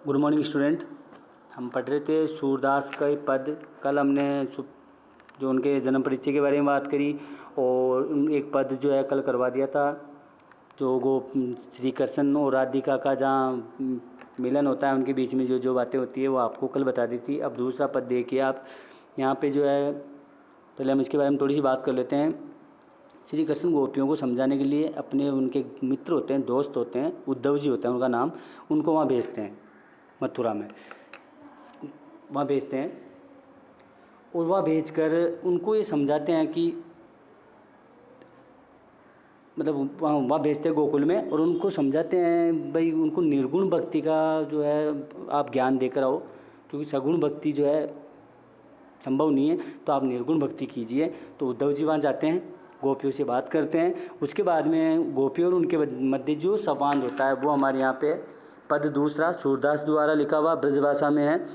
Good morning student. हम पढ़ रहे थे सूरदास का पद। कल हमने जो उनके जन्म परिचय के बारे में बात करी और एक पद जो है कल करवा दिया था, जो श्री कृष्ण और राधिका का जहाँ मिलन होता है उनके बीच में जो जो बातें होती है वो आपको कल बता दी थी। अब दूसरा पद देखिए आप यहाँ पे जो है, पहले हम इसके बारे में थोड़ी सी बात कर लेते हैं। श्री कृष्ण गोपियों को समझाने के लिए अपने उनके मित्र होते हैं, दोस्त होते हैं, उद्धव जी होता है उनका नाम, उनको वहाँ भेजते हैं, मथुरा में वहाँ भेजते हैं और वहाँ भेजकर उनको ये समझाते हैं कि मतलब वहाँ भेजते हैं गोकुल में और उनको समझाते हैं भाई उनको निर्गुण भक्ति का जो है आप ज्ञान देकर आओ, क्योंकि सगुण भक्ति जो है संभव नहीं है, तो आप निर्गुण भक्ति कीजिए। तो उद्धव जी वहाँ जाते हैं, गोपियों से बात करते हैं। उसके बाद में गोपियों और उनके मध्य जो संवाद होता है वो हमारे यहाँ पे पद दूसरा सूरदास द्वारा लिखा हुआ ब्रजभाषा में है।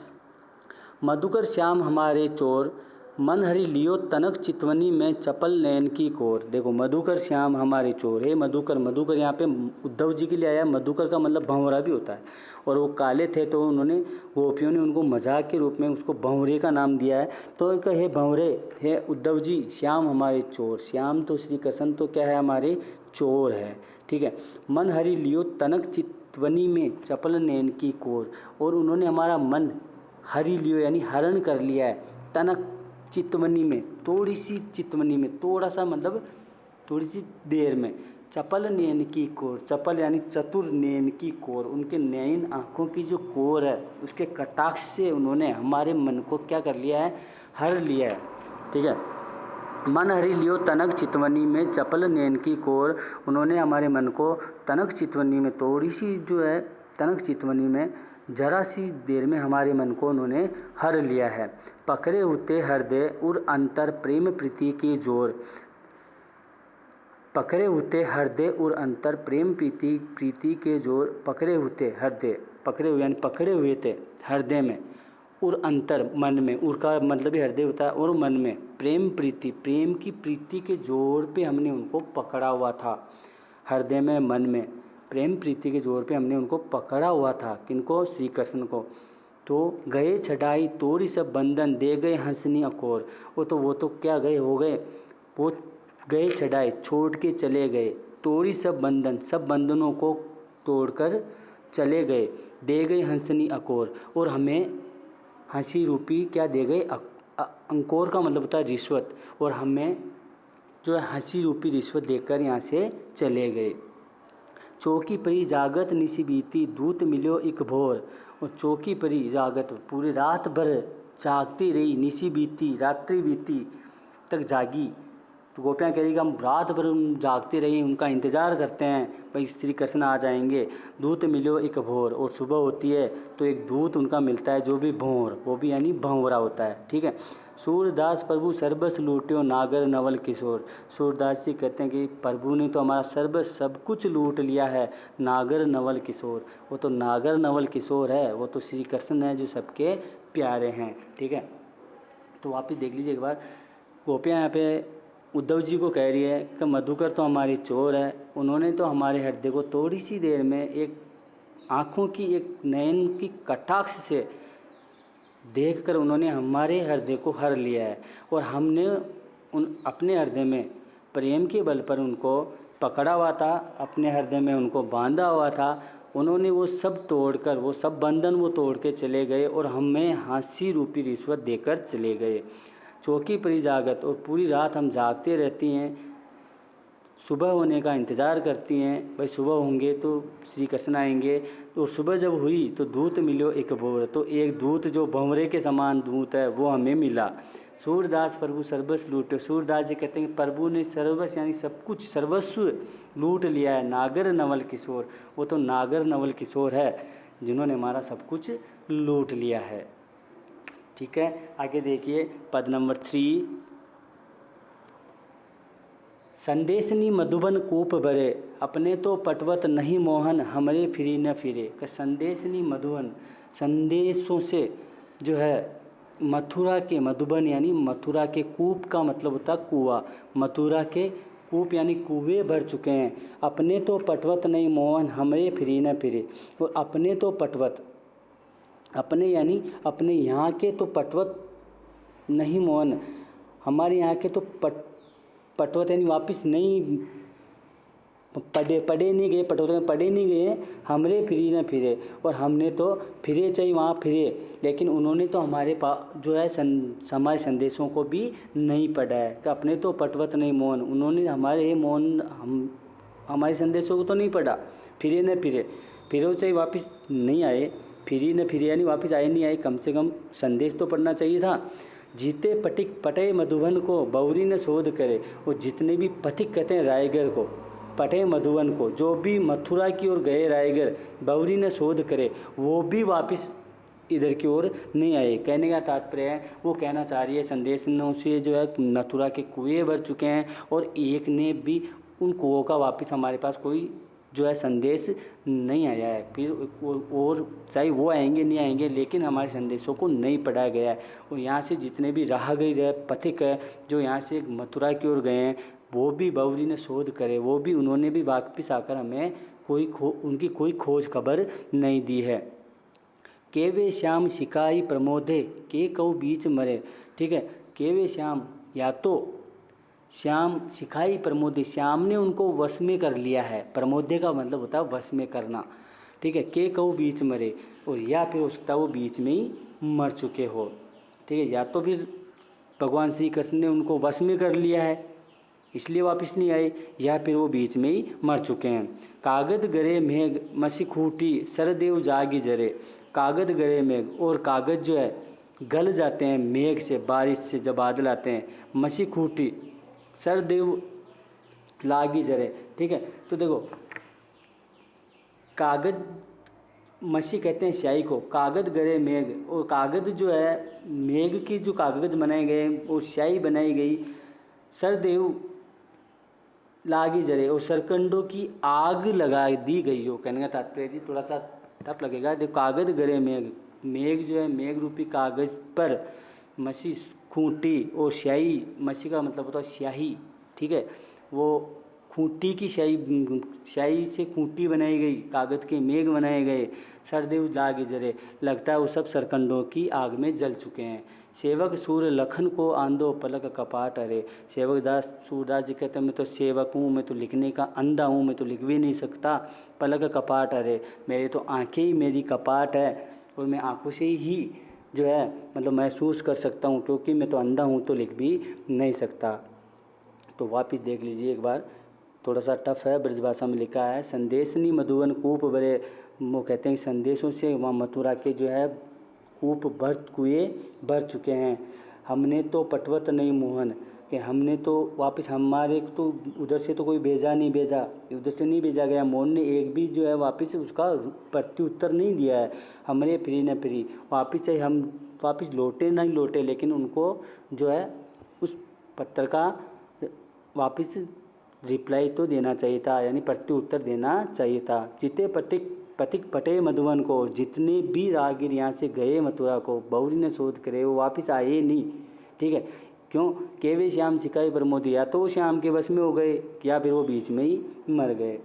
मधुकर श्याम हमारे चोर, मन हरि लियो तनक चितवनी में चपल नयन की कोर। देखो मधुकर श्याम हमारे चोर है। मधुकर यहाँ पे उद्धव जी के लिए आया। मधुकर का मतलब भंवरा भी होता है और वो काले थे तो उन्होंने गोपियों ने उनको मजाक के रूप में उसको भंवरे का नाम दिया है। तो हे भंवरे, हे उद्धव जी, श्याम हमारे चोर। श्याम तो श्री कृष्ण तो क्या है, हमारे चोर है, ठीक है। मन हरि लियो तनक चितवनी में चपल नयन की कोर, और उन्होंने हमारा मन हरि लियो यानी हरण कर लिया है। तनक चितवनी में, थोड़ी सी चितवनी में, थोड़ा सा मतलब थोड़ी सी देर में। चपल नयन की कोर, चपल यानी चतुर, नयन की कोर, उनके नयन आँखों की जो कोर है उसके कटाक्ष से उन्होंने हमारे मन को क्या कर लिया है, हर लिया है, ठीक है। मन हरि लियो तनक चितवनी में चपल नयन की कोर, उन्होंने हमारे मन को तनक चितवनी में, थोड़ी सी जो है तनक चितवनी में, जरा सी देर में हमारे मन को उन्होंने हर लिया है। पकड़े होते हृदय उर अंतर प्रेम प्रीति के जोर। पकड़े होते हृदय उर अंतर प्रेम प्रीति के जोर। पकड़े होते हृदय, पकड़े हुए यानी पकड़े हुए थे हृदय में, उर अंतर मन में, उर का मतलब ही हृदय होता है, और मन में प्रेम प्रीति, प्रेम की प्रीति के जोर पे हमने उनको पकड़ा हुआ था। हृदय में, मन में प्रेम प्रीति के जोर पे हमने उनको पकड़ा हुआ था। किनको, श्री कृष्ण को। तो गए छड़ाई तोड़ी सब बंधन, दे गए हंसनी अकोर। वो तो क्या गए, हो गए, वो गए छड़ाई, छोड़ के चले गए, तोड़ी सब बंधन, सब बंधनों को तोड़कर चले गए, दे गए हंसनी अकोर, और हमें हंसी रूपी क्या दे गए, अंकोर का मतलब होता है रिश्वत, और हमें जो है हंसी रूपी रिश्वत देकर यहाँ से चले गए। चौकी परी जागत निसी बीती, दूत मिलो एक भोर। और चौकी परी जागत, पूरी रात भर जागती रही, निसी बीती, रात्रि बीती तक जागी। तो गोपियाँ कह रही कि हम रात भर जागते रहे, उनका इंतज़ार करते हैं भाई श्री कृष्ण आ जाएंगे। दूत मिलो एक भोर, और सुबह होती है तो एक दूत उनका मिलता है जो भी भोर, वो भी यानी भंवरा होता है, ठीक है। सूरदास प्रभु सर्वस लूट्यो नागर नवल किशोर। सूरदास जी कहते हैं कि प्रभु ने तो हमारा सर्वस सब कुछ लूट लिया है, नागर नवल किशोर। वो तो नागर नवल किशोर है, वो तो श्री कृष्ण है जो सबके प्यारे हैं, ठीक है। तो वापिस देख लीजिए एक बार, गोपियाँ यहाँ पे उद्धव जी को कह रही है कि मधुकर तो हमारी चोर है, उन्होंने तो हमारे हृदय को थोड़ी सी देर में एक आँखों की, एक नयन की कटाक्ष से देखकर उन्होंने हमारे हृदय को हर लिया है, और हमने उन अपने हृदय में प्रेम के बल पर उनको पकड़ा हुआ था, अपने हृदय में उनको बांधा हुआ था। उन्होंने वो सब तोड़कर, वो सब बंधन वो तोड़ के चले गए और हमें हंसी रूपी रिश्वत देकर चले गए। चौकी परी जागत, और पूरी रात हम जागते रहती हैं, सुबह होने का इंतज़ार करती हैं, भाई सुबह होंगे तो श्री कृष्ण आएंगे। तो सुबह जब हुई तो दूत मिलो एक भोर, तो एक दूत जो भंवरे के समान दूत है वो हमें मिला। सूरदास प्रभु सर्वस्व लूटे। सूरदास जी कहते हैं कि प्रभु ने सर्वस्व यानी सब कुछ, सर्वस्व लूट लिया है। नागर नवल किशोर, वो तो नागर नवल किशोर है जिन्होंने हमारा सब कुछ लूट लिया है, ठीक है। आगे देखिए पद नंबर 3। संदेशनी मधुबन कूप भरे, अपने तो पटवत नहीं मोहन, हमरे फिरी न फिरे। का संदेशनी मधुबन, संदेशों से जो है मथुरा के, मधुबन यानी मथुरा के, कूप का मतलब होता है कुआं, मथुरा के कूप यानी कुएं भर चुके हैं। अपने तो पटवत नहीं मोहन, हमरे फिरी न फिरे। और अपने तो पटवत, अपने यानी अपने यहाँ के तो पटवत नहीं मोहन, हमारे यहाँ के तो पटवत यानी वापस नहीं पढ़े नहीं गए, पटवत में पढ़े नहीं गए, हमरे फिरी न फिरे, और हमने तो फिरे चाहिए वहाँ फिरे, लेकिन उन्होंने तो हमारे पास जो है हमारे संदेशों को भी नहीं पढ़ा है। कि अपने तो पटवत नहीं मोहन, उन्होंने हमारे मोहन हमारे संदेशों को तो नहीं पढ़ा, फिरे न फिरे, फिरो चाहिए वापस नहीं आए, फिरी न फिरे यानी वापस आए नहीं आए, कम से कम संदेश तो पढ़ना चाहिए था। जीते पटिक पटे मधुबन को बौरी न शोध करे, और जितने भी पथिक कहते हैं रायगढ़ को, पटे मधुबन को, जो भी मथुरा की ओर गए रायगढ़, बौरी न शोध करे, वो भी वापस इधर की ओर नहीं आए। कहने का तात्पर्य है, वो कहना चाह रही है संदेशों से जो है मथुरा के कुएं भर चुके हैं, और एक ने भी उन कुओं का वापस हमारे पास कोई जो है संदेश नहीं आया है। फिर और चाहे वो आएंगे नहीं आएंगे, लेकिन हमारे संदेशों को नहीं पढ़ाया गया है। और यहाँ से जितने भी राहगीर है, पथिक है, जो यहाँ से मथुरा की ओर गए हैं, वो भी बौरी ने शोध करे, वो भी उन्होंने भी वापस आकर हमें उनकी कोई खोज खबर नहीं दी है। के वे श्याम सिकाई प्रमोदे के कऊ बीच मरे, ठीक है, के वे श्याम, या तो श्याम सिखाई प्रमोदे, श्याम ने उनको वश में कर लिया है, प्रमोदे का मतलब होता है वश में करना, ठीक है, के कऊ बीच मरे, और या फिर हो सकता है वो बीच में ही मर चुके हो, ठीक है, या तो फिर भगवान श्री कृष्ण ने उनको वश में कर लिया है इसलिए वापस नहीं आए, या फिर वो बीच में ही मर चुके हैं। कागद गरे मेघ मसी खूटी सरदेव जागी जरे, कागद गरे मेघ, और कागज़ जो है गल जाते हैं मेघ से, बारिश से, जब बादल आते हैं, मसी खूटी सरदेव लागी जरे, ठीक है। तो देखो कागज़ मसी कहते हैं स्याही को, कागद गरे मेघ, और कागज़ जो है मेघ की जो कागज़ बनाए गए और स्याही बनाई गई, सरदेव लागी जरे, और सरकंडों की आग लगा दी गई हो। कहने का तात्पर्य जी थोड़ा सा टफ लगेगा। देखो कागद गरे मेघ, मेघ जो है मेघ रूपी कागज़ पर मसी खूंटी और स्याही, मसी का मतलब होता है स्याही, ठीक है, वो खूंटी की स्याही से खूंटी बनाई गई, कागज़ के मेघ बनाए गए, सरदेव लागे जरे, लगता है वो सब सरकंडों की आग में जल चुके हैं। सेवक सूर लखन को आंदो पलक कपाट अरे, सेवक दास सूरदास जी कहते हैं मैं तो सेवक हूँ, मैं तो लिखने का अंधा हूँ, मैं तो लिख भी नहीं सकता, पलक कपाट अरे, मेरे तो आंखें ही मेरी कपाट है, और मैं आंखों से ही जो है मतलब महसूस कर सकता हूँ, क्योंकि मैं तो अंधा हूँ तो लिख भी नहीं सकता। तो वापस देख लीजिए एक बार, थोड़ा सा टफ है, ब्रजभाषा में लिखा है। संदेशनी मधुवन कूप बड़े, वो कहते हैं संदेशों से वहाँ मथुरा के जो है कूप कुएँ भर चुके हैं। हमने तो पटवत नहीं मोहन, कि हमने तो वापस हमारे तो उधर से तो कोई भेजा नहीं, भेजा उधर से नहीं भेजा गया, मोहन ने एक भी जो है वापस उसका प्रत्युत्तर नहीं दिया है। हमने फिरी न फिरी, वापस चाहे हम वापस लौटे नहीं लौटे, लेकिन उनको जो है उस पत्र का वापस रिप्लाई तो देना चाहिए था, यानी प्रत्युत्तर देना चाहिए था। जिते पथिक पटे मधुबन को, जितने भी राहगीर यहाँ से गए मथुरा को, बौरी ने शोध करे, वो वापस आए नहीं, ठीक है, क्यों, केवे श्याम सिकाई प्रमोदी, या तो वो श्याम के वश में हो गए, या फिर वो बीच में ही मर गए,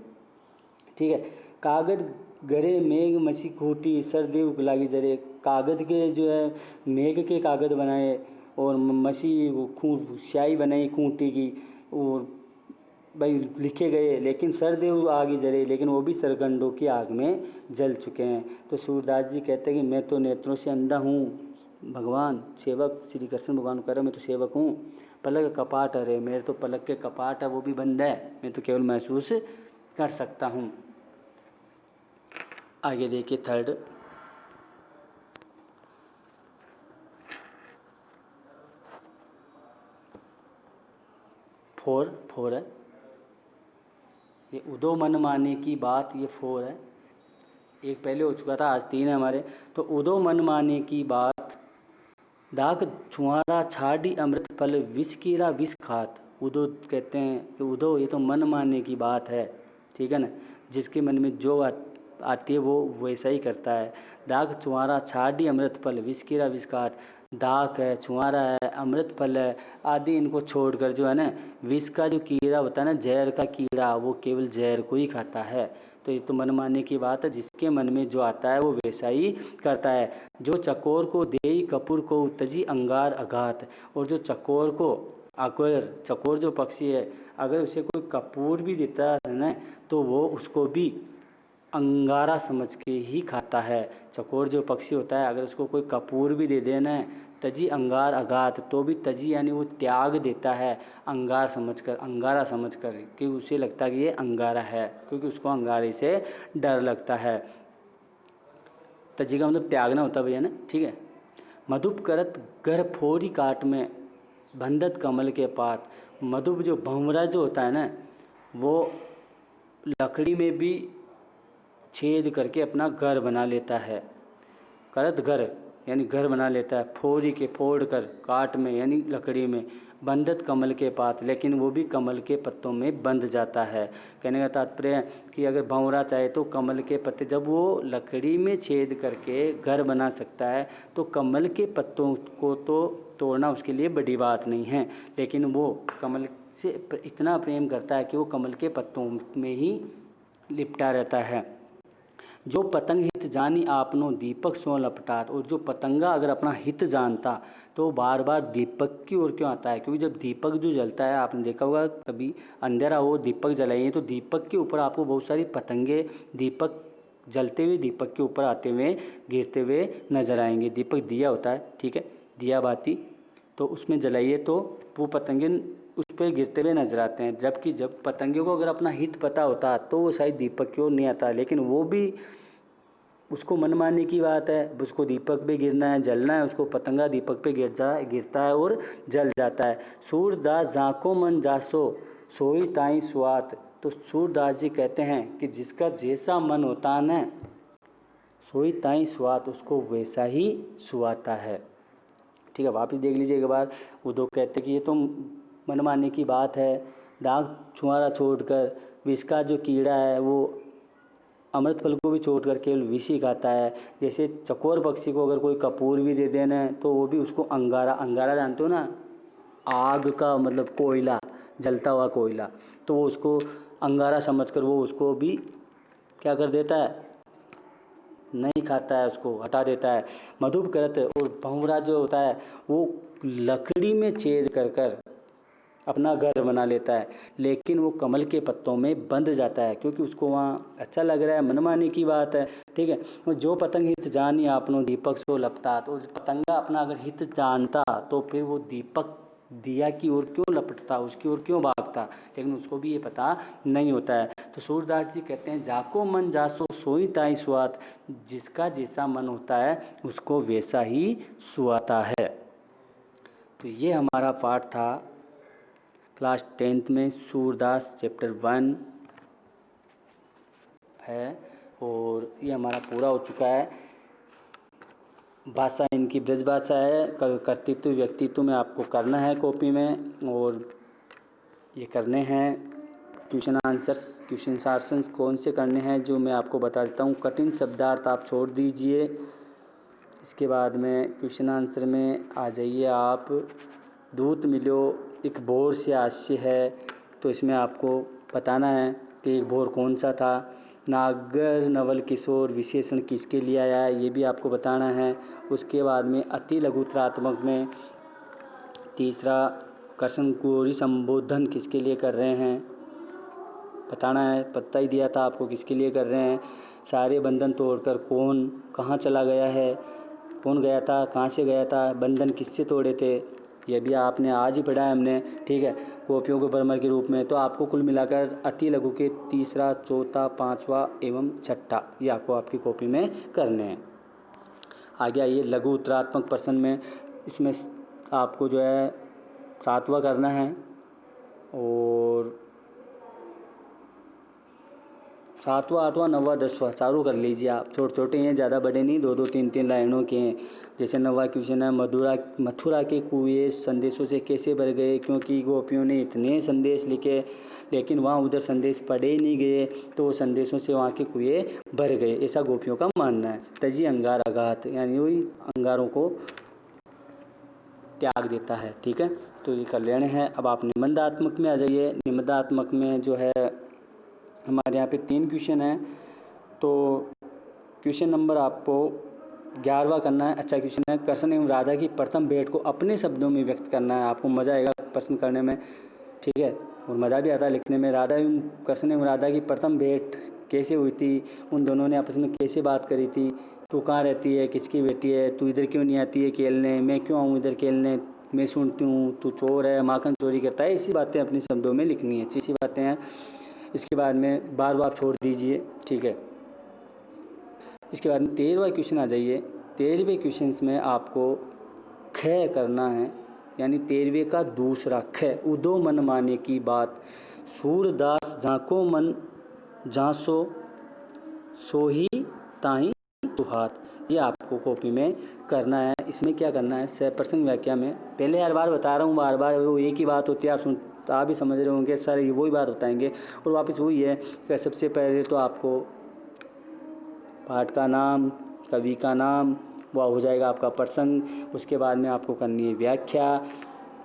ठीक है। कागद गरे मेघ मसी खूटी सरदेव लागी जरे, कागज़ के जो है मेघ के कागज़ बनाए, और मसी स्याही बनाई खूंटी की, और भाई लिखे गए, लेकिन सरदेव आगे जले, लेकिन वो भी सरकंडों की आग में जल चुके हैं। तो सूरदास जी कहते हैं कि मैं तो नेत्रों से अंधा हूँ, भगवान सेवक श्री कृष्ण भगवान कह रहे मैं तो सेवक हूँ, पलक कपाट अरे, मेरे तो पलक के कपाट है वो भी बंद है, मैं तो केवल महसूस कर सकता हूँ। आगे देखिए थर्ड, फोर है, ये उदो मन माने की बात, ये 4 है, एक पहले हो चुका था, आज 3 है हमारे। तो उदो मन माने की बात, दाग छुआरा छाड़ी अमृत फल विष कीरा विष खात। उदो कहते हैं कि उदो ये तो मन माने की बात है, ठीक है ना, जिसके मन में जो आती है वो वैसा ही करता है। दाग छुआरा छाड़ी अमृत फल विष कीरा विष खात, दाग है, छुआरा है, अमृत फल है आदि, इनको छोड़कर जो है ना विष का जो कीड़ा होता है ना, जहर का कीड़ा, वो केवल जहर को ही खाता है। तो ये तो मन मानने की बात है, जिसके मन में जो आता है वो वैसा ही करता है। जो चकोर को देई कपूर को तजी अंगार अघात, और जो चकोर को, अगर चकोर जो पक्षी है अगर उसे कोई कपूर भी देता है ना तो वो उसको भी अंगारा समझ के ही खाता है। चकोर जो पक्षी होता है अगर उसको कोई कपूर भी दे देना तजी अंगार अघात, तो भी तजी यानी वो त्याग देता है अंगारा समझकर कि उसे लगता है कि ये अंगारा है, क्योंकि उसको अंगारे से डर लगता है। तजी का मतलब त्यागना होता है भैया ना, ठीक है। मधुप करत घर फोरी काट में बंधत कमल के पात, मधुप जो भंवरा जो होता है ना वो लकड़ी में भी छेद करके अपना घर बना लेता है। करत घर यानी घर बना लेता है, फोड़ी के फोड़ कर, काट में यानी लकड़ी में, बंधत कमल के पात, लेकिन वो भी कमल के पत्तों में बंध जाता है। कहने का तात्पर्य है कि अगर भंवरा चाहे तो कमल के पत्ते, जब वो लकड़ी में छेद करके घर बना सकता है तो कमल के पत्तों को तो तोड़ना उसके लिए बड़ी बात नहीं है, लेकिन वो कमल से इतना प्रेम करता है कि वो कमल के पत्तों में ही लिपटा रहता है। जो पतंग हित जानी आपनो दीपक सो लपटात, और जो पतंगा अगर अपना हित जानता तो बार बार दीपक की ओर क्यों आता है, क्योंकि जब दीपक जो जलता है, आपने देखा होगा कभी अंधेरा हो दीपक जलाइए तो दीपक के ऊपर आपको बहुत सारी पतंगे दीपक जलते हुए दीपक के ऊपर आते हुए गिरते हुए नजर आएंगे। दीपक दिया होता है, ठीक है, दिया बाती, तो उसमें जलाइए तो वो पतंगे उस पर गिरते हुए नजर आते हैं। जबकि जब पतंगे को अगर अपना हित पता होता तो वो शायद दीपक की ओर नहीं आता, लेकिन वो भी उसको मन मानने की बात है, उसको दीपक पे गिरना है, जलना है, उसको पतंगा दीपक पे गिरता है और जल जाता है। सूरदास जाको मन जासो सोई ताई सुआत, तो सूरदास जी कहते हैं कि जिसका जैसा मन होता है ना सोई ताई सुआत, उसको वैसा ही सुआता है। ठीक है, वापस देख लीजिए एक बार। वो दो कहते कि ये तो मन मानने की बात है, दाग छुआरा छोड़कर विष का जो कीड़ा है वो अमृत फल को भी छोड़कर केवल विष ही खाता है। जैसे चकोर पक्षी को अगर कोई कपूर भी दे देना है तो वो भी उसको अंगारा जानते हो ना, आग का मतलब कोयला, जलता हुआ कोयला, तो वो उसको अंगारा समझकर वो उसको भी क्या कर देता है, नहीं खाता है, उसको हटा देता है। मधुप करत, और भंवरा जो होता है वो लकड़ी में छेद कर कर अपना घर बना लेता है, लेकिन वो कमल के पत्तों में बंध जाता है क्योंकि उसको वहाँ अच्छा लग रहा है, मनमानी की बात है, ठीक है। और जो पतंग हित जानी आपनो दीपक सो लपटा, तो पतंगा अपना अगर हित जानता तो फिर वो दीपक दिया की ओर क्यों लपटता, उसकी ओर क्यों भागता, लेकिन उसको भी ये पता नहीं होता है। तो सूरदास जी कहते हैं जाको मन जासो सोई ताई सुआत, जिसका जैसा मन होता है उसको वैसा ही सुआता है। तो ये हमारा पाठ था क्लास 10th में, सूरदास चैप्टर 1 है, और ये हमारा पूरा हो चुका है। भाषा इनकी ब्रज भाषा है, कर्तृत्व व्यक्तित्व में आपको करना है कॉपी में, और ये करने हैं क्वेश्चन आंसर्स कौन से करने हैं जो मैं आपको बता देता हूँ। कठिन शब्दार्थ आप छोड़ दीजिए, इसके बाद में क्वेश्चन आंसर में आ जाइए आप। दूत मिलो एक भोर से हास्य है, तो इसमें आपको बताना है कि एक भोर कौन सा था। नागर नवल किशोर विशेषण किसके लिए आया है ये भी आपको बताना है। उसके बाद में अति लघुत्रात्मक में तीसरा कर्षण गौरी संबोधन किसके लिए कर रहे हैं बताना है, पता ही दिया था आपको किसके लिए कर रहे हैं। सारे बंधन तोड़कर कौन कहाँ चला गया है, कौन गया था, कहाँ से गया था, बंधन किससे तोड़े थे, यह भी आपने आज ही पढ़ा है हमने, ठीक है, कॉपियों के भ्रमर के रूप में। तो आपको कुल मिलाकर अति लघु के तीसरा, चौथा, पांचवा एवं छठा ये आपको आपकी कॉपी में करने हैं। आगे आइए लघु उत्तरात्मक प्रश्न में, इसमें आपको जो है 7वां करना है, और 7वां, 8वां, 9वां, 10वां चारों कर लीजिए आप। छोटे छोटे हैं, ज़्यादा बड़े नहीं, 2-2, 3-3 लाइनों के हैं। जैसे 9वां क्वेश्चन है, मथुरा के कुएं संदेशों से कैसे भर गए, क्योंकि गोपियों ने इतने संदेश लिखे लेकिन वहाँ उधर संदेश पढ़े ही नहीं गए, तो संदेशों से वहाँ के कुएं भर गए, ऐसा गोपियों का मानना है। तजी अंगार आघात, यानी वही अंगारों को त्याग देता है, ठीक है। तो ये कर लेने हैं। अब आप निबंधात्मक में आ जाइए। निबंधात्मक में जो है हमारे यहाँ पे 3 क्वेश्चन हैं। तो क्वेश्चन नंबर आपको 11वां करना है। अच्छा क्वेश्चन है, कृष्ण एवं राधा की प्रथम भेंट को अपने शब्दों में व्यक्त करना है। आपको मज़ा आएगा प्रश्न करने में, ठीक है, और मज़ा भी आता है लिखने में। राधा एवं कृष्ण एवं राधा की प्रथम भेंट कैसे हुई थी, उन दोनों ने आपस में कैसे बात करी थी, तू कहाँ रहती है, किसकी बेटी है, तू इधर क्यों नहीं आती है खेलने, मैं क्यों आऊँ इधर खेलने, मैं सुनती हूँ तू चोर है, माखन चोरी करता है, ऐसी बातें अपने शब्दों में लिखनी है, अच्छी सी बातें हैं। इसके बाद में बार बार छोड़ दीजिए, ठीक है। इसके बाद में 13वां क्वेश्चन आ जाइए। 13वें क्वेश्चन में आपको ख करना है, यानी 13वें का दूसरा ख, उदो मन माने की बात, सूरदास झांको मन झांसो सोही ताही सुहात, ये आपको कॉपी में करना है। इसमें क्या करना है, सप्रसंग व्याख्या में, पहले हर बार बता रहा हूँ, बार बार वो एक ही बात होती है, आप भी समझ रहे होंगे सर, ये वही बात बताएंगे और वापस वही है कि सबसे पहले तो आपको पाठ का नाम, कवि का नाम, वह हो जाएगा आपका प्रसंग। उसके बाद में आपको करनी है व्याख्या,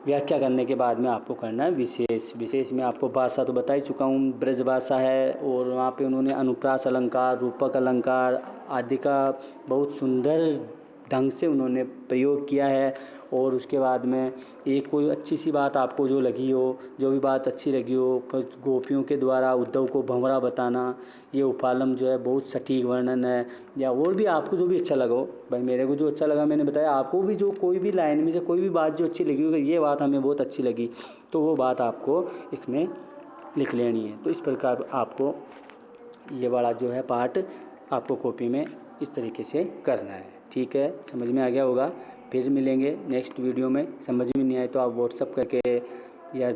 व्याख्या करने के बाद में आपको करना है विशेष। विशेष में आपको भाषा तो बता ही चुका हूँ, ब्रज भाषा है, और वहाँ पे उन्होंने अनुप्रास अलंकार, रूपक अलंकार आदि का बहुत सुंदर ढंग से उन्होंने प्रयोग किया है। और उसके बाद में एक कोई अच्छी सी बात आपको जो लगी हो, जो भी बात अच्छी लगी हो, गोपियों के द्वारा उद्धव को भंवरा बताना, ये उपालम जो है बहुत सटीक वर्णन है, या और भी आपको जो भी अच्छा लगा हो। भाई मेरे को जो अच्छा लगा मैंने बताया, आपको भी जो कोई भी लाइन में से कोई भी बात जो अच्छी लगी होगी, ये बात हमें बहुत अच्छी लगी, तो वो बात आपको इसमें लिख लेनी है। तो इस प्रकार आपको ये वाला जो है पार्ट आपको कॉपी में इस तरीके से करना है, ठीक है। समझ में आ गया होगा। फिर मिलेंगे नेक्स्ट वीडियो में। समझ में नहीं आए तो आप व्हाट्सअप करके या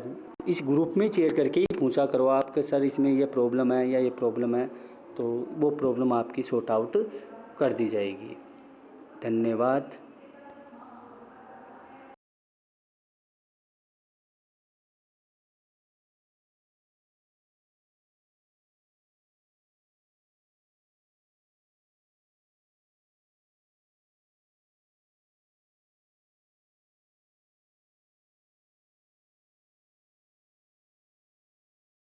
इस ग्रुप में शेयर करके ही पूछा करो आप कि सर इसमें ये प्रॉब्लम है या ये प्रॉब्लम है, तो वो प्रॉब्लम आपकी सॉर्ट आउट कर दी जाएगी। धन्यवाद।